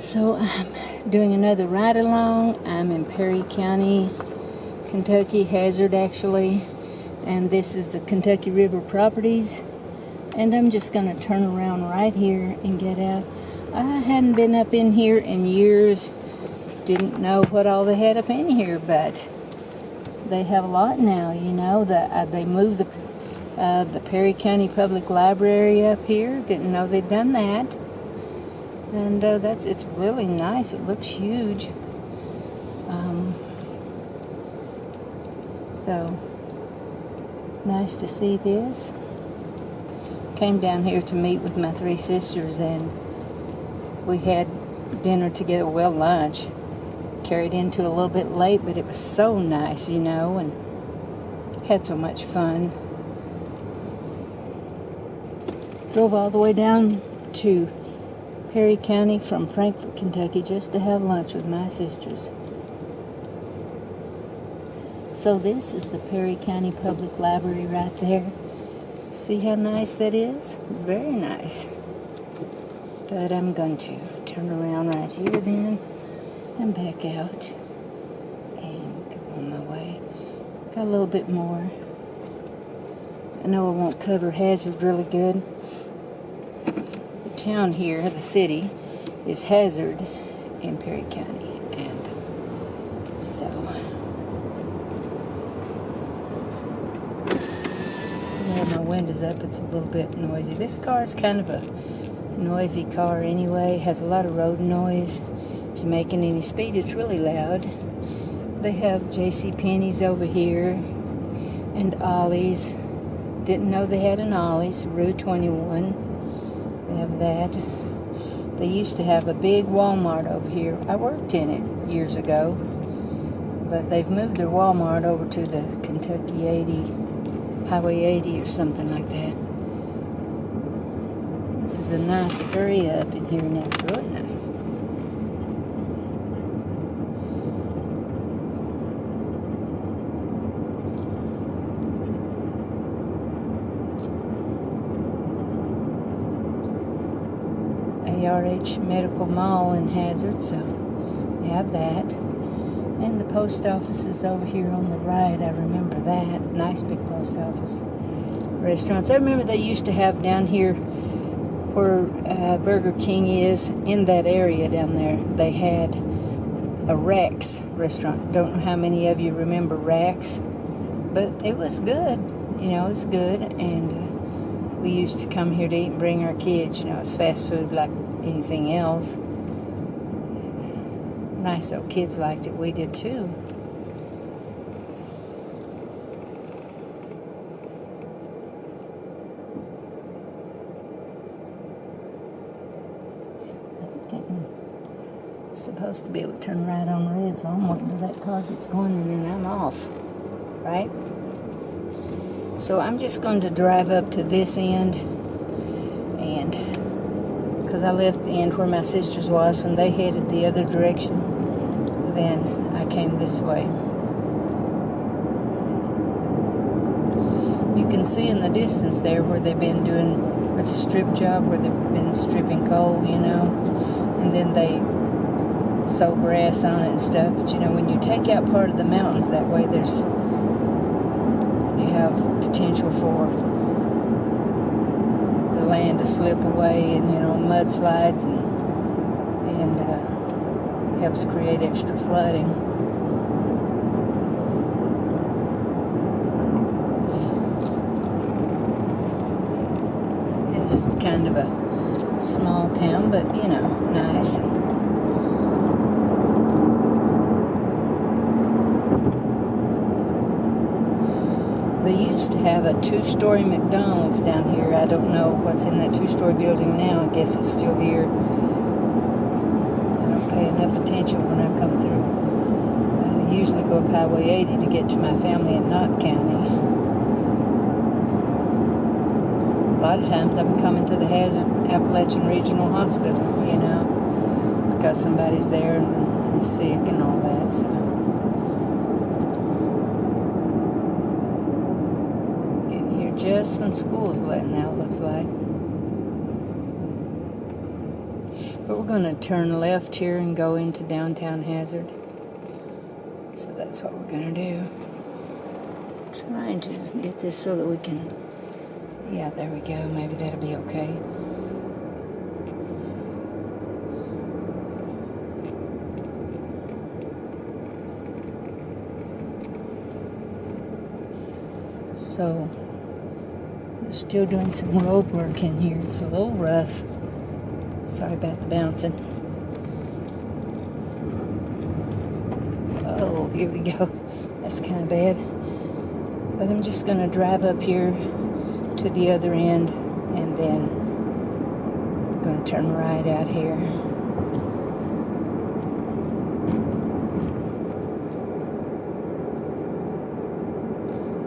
So I'm doing another ride along. I'm in Perry County, Kentucky, Hazard actually, and this is the Kentucky River Properties, and I'm just going to turn around right here and get out. I hadn't been up in here in years, didn't know what all they had up in here, but they have a lot now, you know. They moved the Perry County Public Library up here, didn't know they'd done that. And it's really nice. It looks huge. So nice to see this. Came down here to meet with my three sisters, and we had dinner together. Well, lunch. Carried into a little bit late, but it was so nice, you know, and had so much fun. Drove all the way down to Perry County from Frankfort, Kentucky, just to have lunch with my sisters. So this is the Perry County Public Library right there. See how nice that is? Very nice. But I'm going to turn around right here then and back out and go on my way. Got a little bit more. I know I won't cover Hazard really good. Town here, the city, is Hazard in Perry County, and so I have my windows up. It's a little bit noisy. This car is kind of a noisy car anyway. Has a lot of road noise. If you're making any speed, it's really loud. They have J.C. Penney's over here and Ollie's. Didn't know they had an Ollie's. Rue 21. They have that. They used to have a big Walmart over here. I worked in it years ago, but they've moved their Walmart over to the Kentucky 80, Highway 80 or something like that. This is a nice area up in here now. It's really nice. ARH Medical Mall in Hazard, so they have that. And the post office is over here on the right. I remember that. Nice big post office. Restaurants. I remember they used to have down here where Burger King is, in that area down there, they had a Rex restaurant. Don't know how many of you remember Rex, but it was good. You know, it's good, and we used to come here to eat and bring our kids. You know, it's fast food like anything else. Nice though, kids liked it. We did too. I think I'm supposed to be able to turn right on red, so I'm waiting till that car gets going and then I'm off. Right? So I'm just going to drive up to this end, and because I left the end where my sister's was when they headed the other direction, then I came this way. You can see in the distance there where they've been doing, it's a strip job where they've been stripping coal, you know, and then they sow grass on it and stuff. But you know, when you take out part of the mountains that way, you have potential for the land to slip away, and you know, mudslides, and helps create extra flooding. It's kind of a small town, but you know, nice. They used to have a 2-story McDonald's down here. I don't know what's in that 2-story building now. I guess it's still here. I don't pay enough attention when I come through. I usually go up Highway 80 to get to my family in Knott County. A lot of times I'm coming to the Hazard Appalachian Regional Hospital, you know, because somebody's there and sick and all that, so. Just when school is letting out, looks like. But we're going to turn left here and go into downtown Hazard. So that's what we're going to do. Trying to get this so that we can... Yeah, there we go. Maybe that'll be okay. So, we're still doing some road work in here. It's a little rough. Sorry about the bouncing. Oh, here we go. That's kind of bad. But I'm just going to drive up here to the other end, and then I'm going to turn right out here.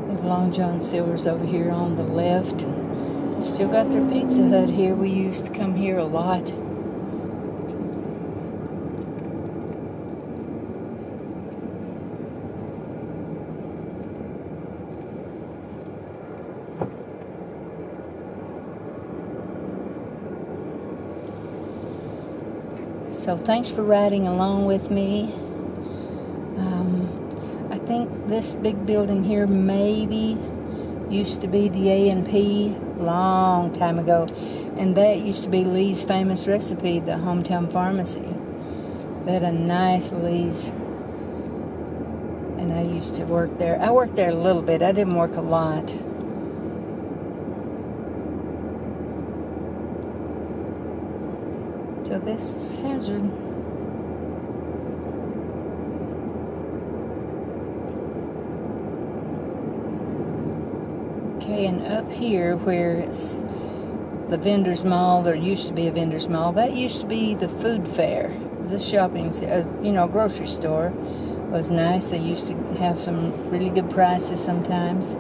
They have Long John Silver's over here on the left. Still got their Pizza Hut here. We used to come here a lot. So thanks for riding along with me. I think this big building here maybe used to be the A&P long time ago. And that used to be Lee's famous recipe, the Hometown Pharmacy. They had a nice Lee's. And I used to work there. I worked there a little bit. I didn't work a lot. So this is Hazard. Okay, and up here where it's the vendor's mall, there used to be a vendor's mall. That used to be the food fair. This shopping, grocery store was nice. They used to have some really good prices sometimes.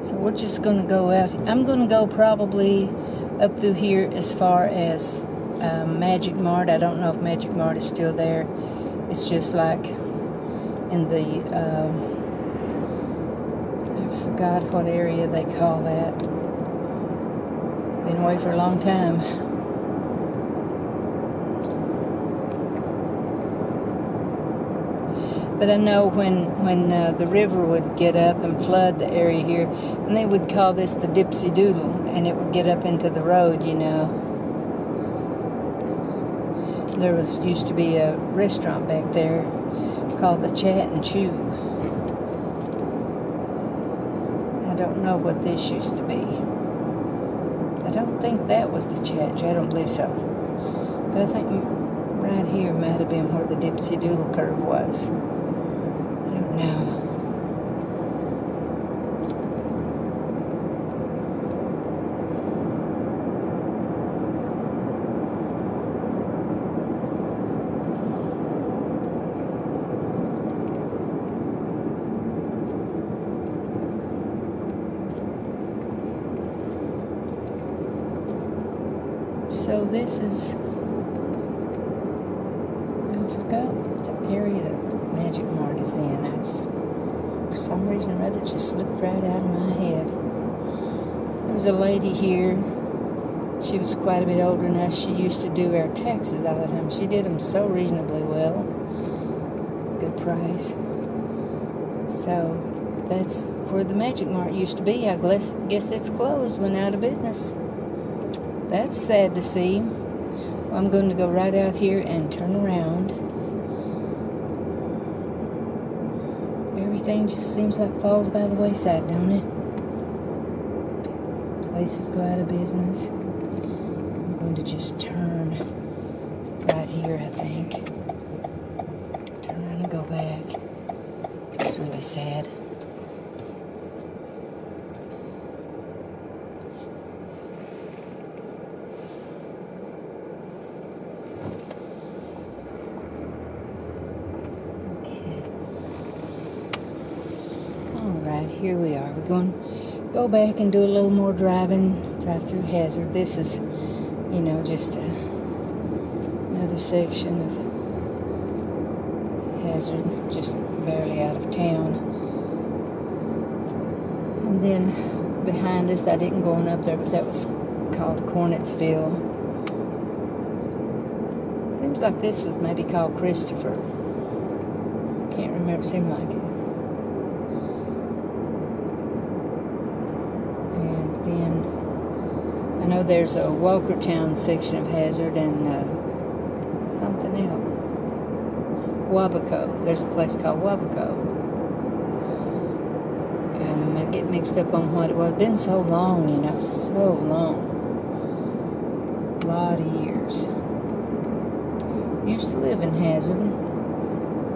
So we're just going to go out. I'm going to go probably up through here as far as Magic Mart. I don't know if Magic Mart is still there. It's just like in the... I forgot what area they call that. Been away for a long time. But I know when the river would get up and flood the area here, and they would call this the Dipsy Doodle, and it would get up into the road, you know. There used to be a restaurant back there called the Chat and Chew. I don't know what this used to be. I don't think that was the Chat. I don't believe so. But I think right here might have been where the Dipsy Doodle curve was. I don't know. So this is, I forgot the area that Magic Mart is in. I just, for some reason or other, just slipped right out of my head. There was a lady here. She was quite a bit older than us. She used to do our taxes all the time. She did them so reasonably well. It's a good price. So that's where the Magic Mart used to be. I guess it's closed, went out of business. That's sad to see. Well, I'm going to go right out here and turn around. Everything just seems like falls by the wayside, don't it? Places go out of business. I'm going to just turn right here, I think. Turn around and go back. It's really sad. Here we are. We're going to go back and do a little more driving, drive through Hazard. This is, just another section of Hazard, just barely out of town. And then behind us, I didn't go on up there, but that was called Cornetsville. Seems like this was maybe called Christopher. Can't remember, seemed like it. And then I know there's a Walkertown section of Hazard and something else. Wabaco. There's a place called Wabaco. And I get mixed up on what it was. It's been so long, you know, so long. A lot of years. Used to live in Hazard.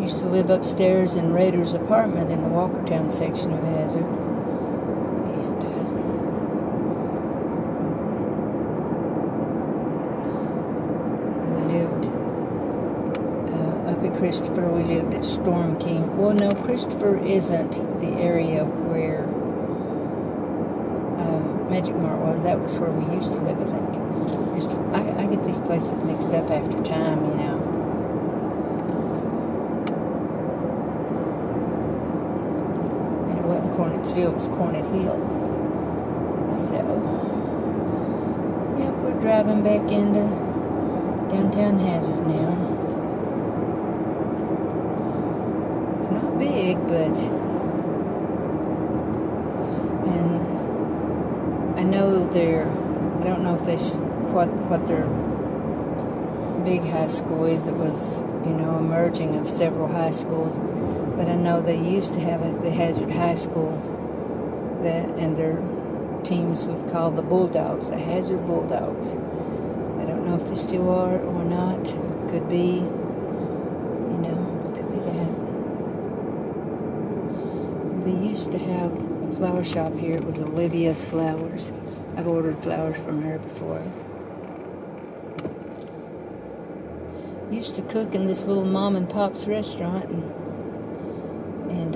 Used to live upstairs in Rader's apartment in the Walkertown section of Hazard. And we lived up at Christopher. We lived at Storm King. Well, no, Christopher isn't the area where Magic Mart was. That was where we used to live, I think. I get these places mixed up after time, you know. And it wasn't Cornetsville, it was Cornet Hill. So, yep, we're driving back into downtown Hazard now. It's not big, but... And I know they're... I don't know if they... what their big high school is that was, you know, emerging of several high schools, but I know they used to have the Hazard High School, that, and their teams was called the Bulldogs, the Hazard Bulldogs. I don't know if they still are or not. Could be, you know, could be that. They used to have a flower shop here. It was Olivia's Flowers. I've ordered flowers from her before. Used to cook in this little mom and pop's restaurant and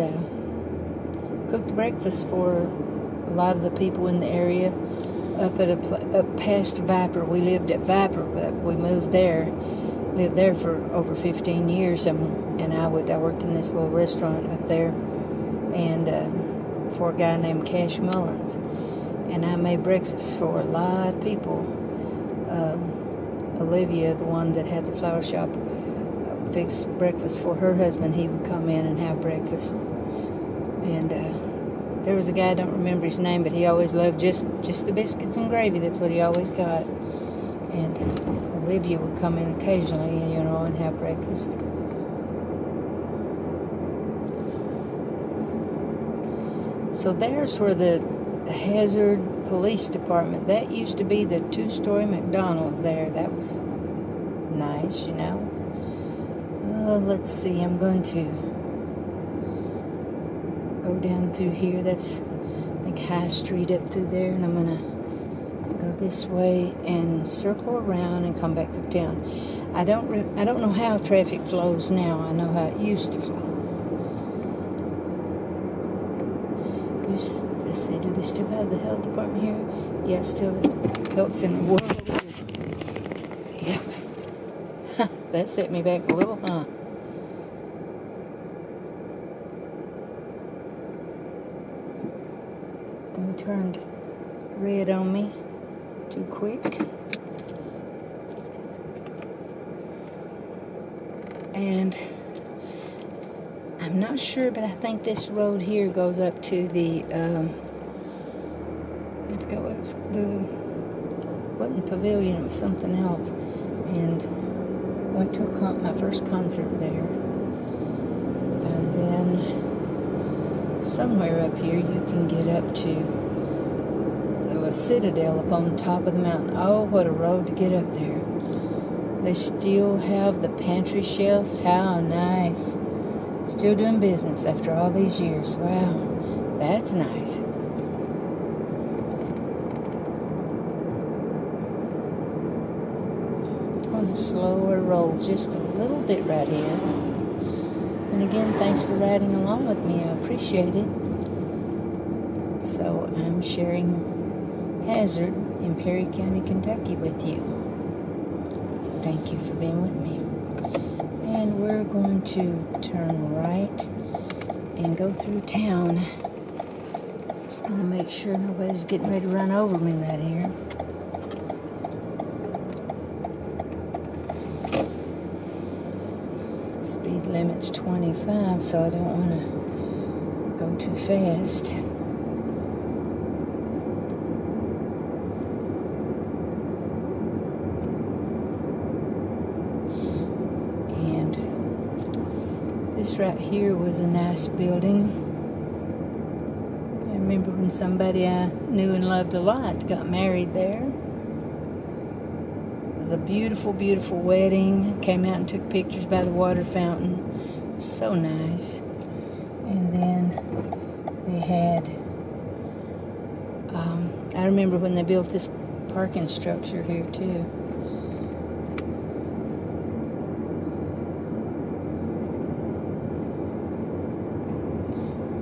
cooked breakfast for a lot of the people in the area up past Viper. We lived at Viper, but we moved there. Lived there for over 15 years, and I worked in this little restaurant up there, and for a guy named Cash Mullins, and I made breakfast for a lot of people. Olivia, the one that had the flower shop, fixed breakfast for her husband. He would come in and have breakfast. And there was a guy, I don't remember his name, but he always loved just the biscuits and gravy. That's what he always got. And Olivia would come in occasionally, you know, and have breakfast. So there's where the Hazard Police Department, that used to be the 2-story McDonald's there. That was nice, you know. Let's see, I'm going to go down through here. That's, I think, High Street up through there, and I'm going to go this way and circle around and come back through town. I don't know how traffic flows now. I know how it used to flow. Let's see, do they still have the health department here? Yeah, still Health's in the world. Yep. That set me back a little, huh? Thing turned red on me too quick. And I'm not sure, but I think this road here goes up to the, I forgot what it was, wasn't Pavilion, it was something else. And went to my first concert there. And then somewhere up here you can get up to the La Citadel up on top of the mountain. Oh, what a road to get up there. They still have the pantry shelf. How nice. Still doing business after all these years. Wow, that's nice. On a slower roll just a little bit right here. And again, thanks for riding along with me. I appreciate it. So I'm sharing Hazard in Perry County, Kentucky with you. Thank you for being with me. And we're going to turn right and go through town. Just going to make sure nobody's getting ready to run over me right here. limit's 25, so I don't want to go too fast. And this right here was a nice building. I remember when somebody I knew and loved a lot got married there. It was a beautiful, beautiful wedding. Came out and took pictures by the water fountain. So nice. And then they had, I remember when they built this parking structure here too.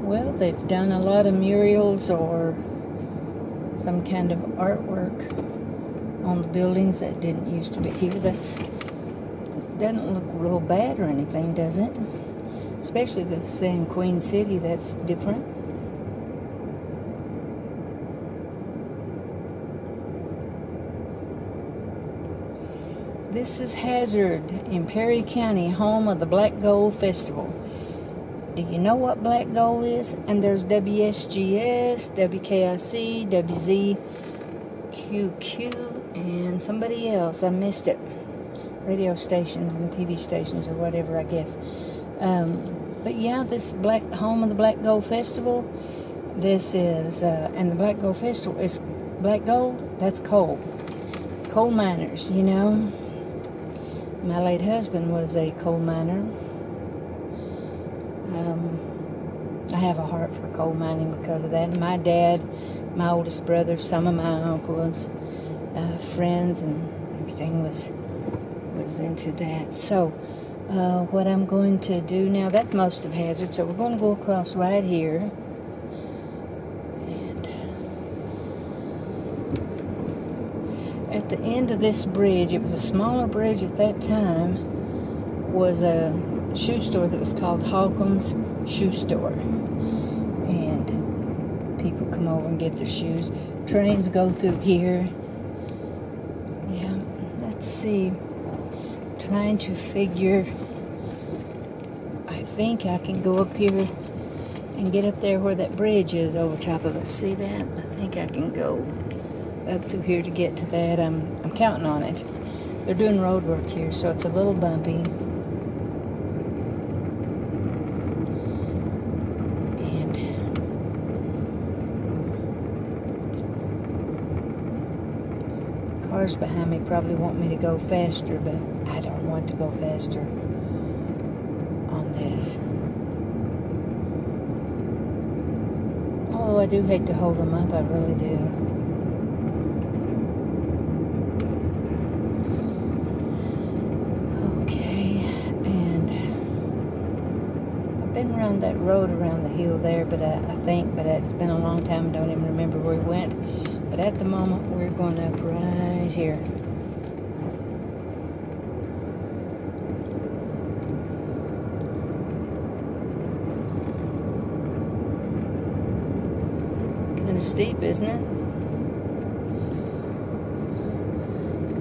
Well, they've done a lot of murals or some kind of artwork on the buildings that didn't used to be here. It doesn't look real bad or anything, does it? Especially the same Queen City, that's different. This is Hazard in Perry County, home of the Black Gold Festival. Do you know what Black Gold is? And there's WSGS, WKIC, WZQQ, and somebody else. I missed it. Radio stations and TV stations or whatever, I guess. But yeah, this home of the Black Gold Festival. This is, and the Black Gold Festival is black gold. That's coal. Coal miners, you know. My late husband was a coal miner. I have a heart for coal mining because of that. My dad, my oldest brother, some of my uncles, friends, and everything was into that. So, what I'm going to do now, that's most of Hazard, so we're going to go across right here. And at the end of this bridge, it was a smaller bridge at that time, was a shoe store that was called Holcomb's Shoe Store. And people come over and get their shoes. Trains go through here. Yeah, let's see. Trying to figure, I think I can go up here and get up there where that bridge is over top of us. See that? I think I can go up through here to get to that. I'm counting on it. They're doing road work here, so it's a little bumpy. And cars behind me probably want me to go faster, but I don't want to go faster on this. Although I do hate to hold them up, I really do. Okay, and I've been around that road around the hill there, but I think it's been a long time, I don't even remember where we went. But at the moment, we're going up right here. Kind of steep, isn't it?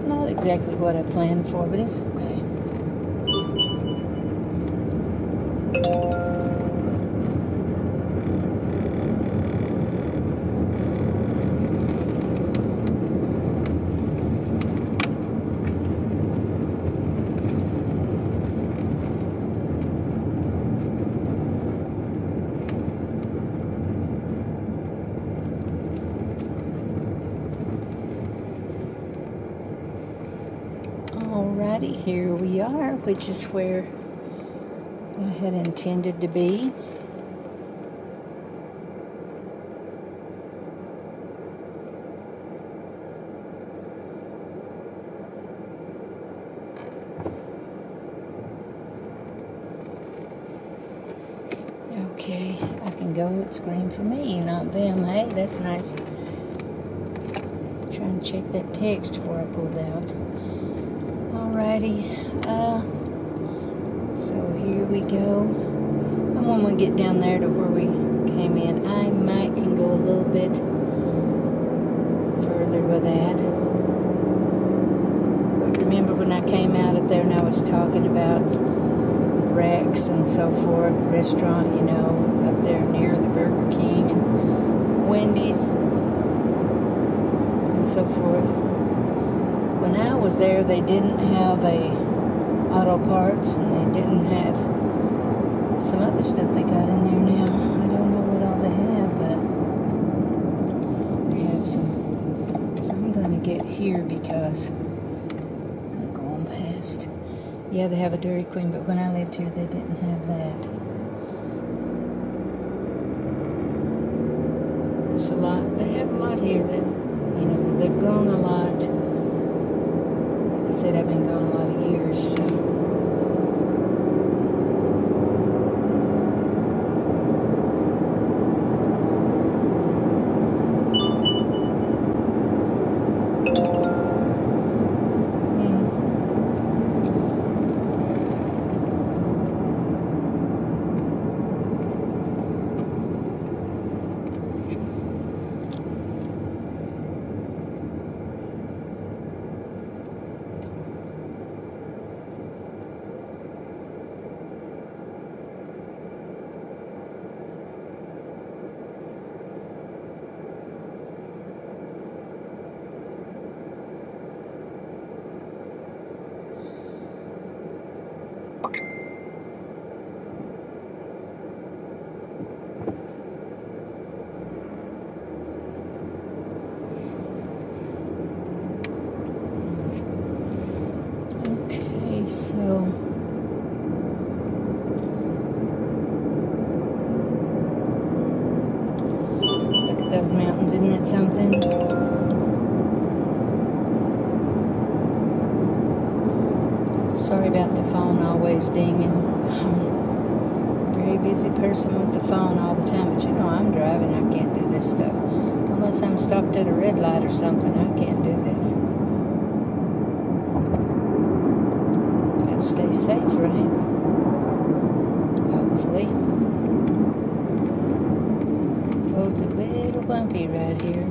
Not exactly what I planned for, but it's okay. Alrighty, here we are, which is where I had intended to be. Okay, I can go. It's green for me, not them. Hey, that's nice. Trying to check that text before I pulled out. Alrighty, so here we go. And when we get down there to where we came in, I might can go a little bit further with that. But remember when I came out of there and I was talking about Rex and so forth, restaurant, you know, up there near the Burger King and Wendy's and so forth. When I was there, they didn't have a auto parts, and they didn't have some other stuff they got in there now. I don't know what all they have, but they have some. So I'm going to get here because I'm going to go on past. Yeah, they have a Dairy Queen, but when I lived here, they didn't have that. It's a lot. They have a lot here that, you know, they've grown a lot. Like I said, I've been gone a lot of years, so. So, look at those mountains, isn't that something? Sorry about the phone always dinging. Very busy person with the phone all the time, but you know I'm driving, I can't do this stuff. Unless I'm stopped at a red light or something, I can't do this. Stay safe, right? Hopefully. Road's a little bumpy right here.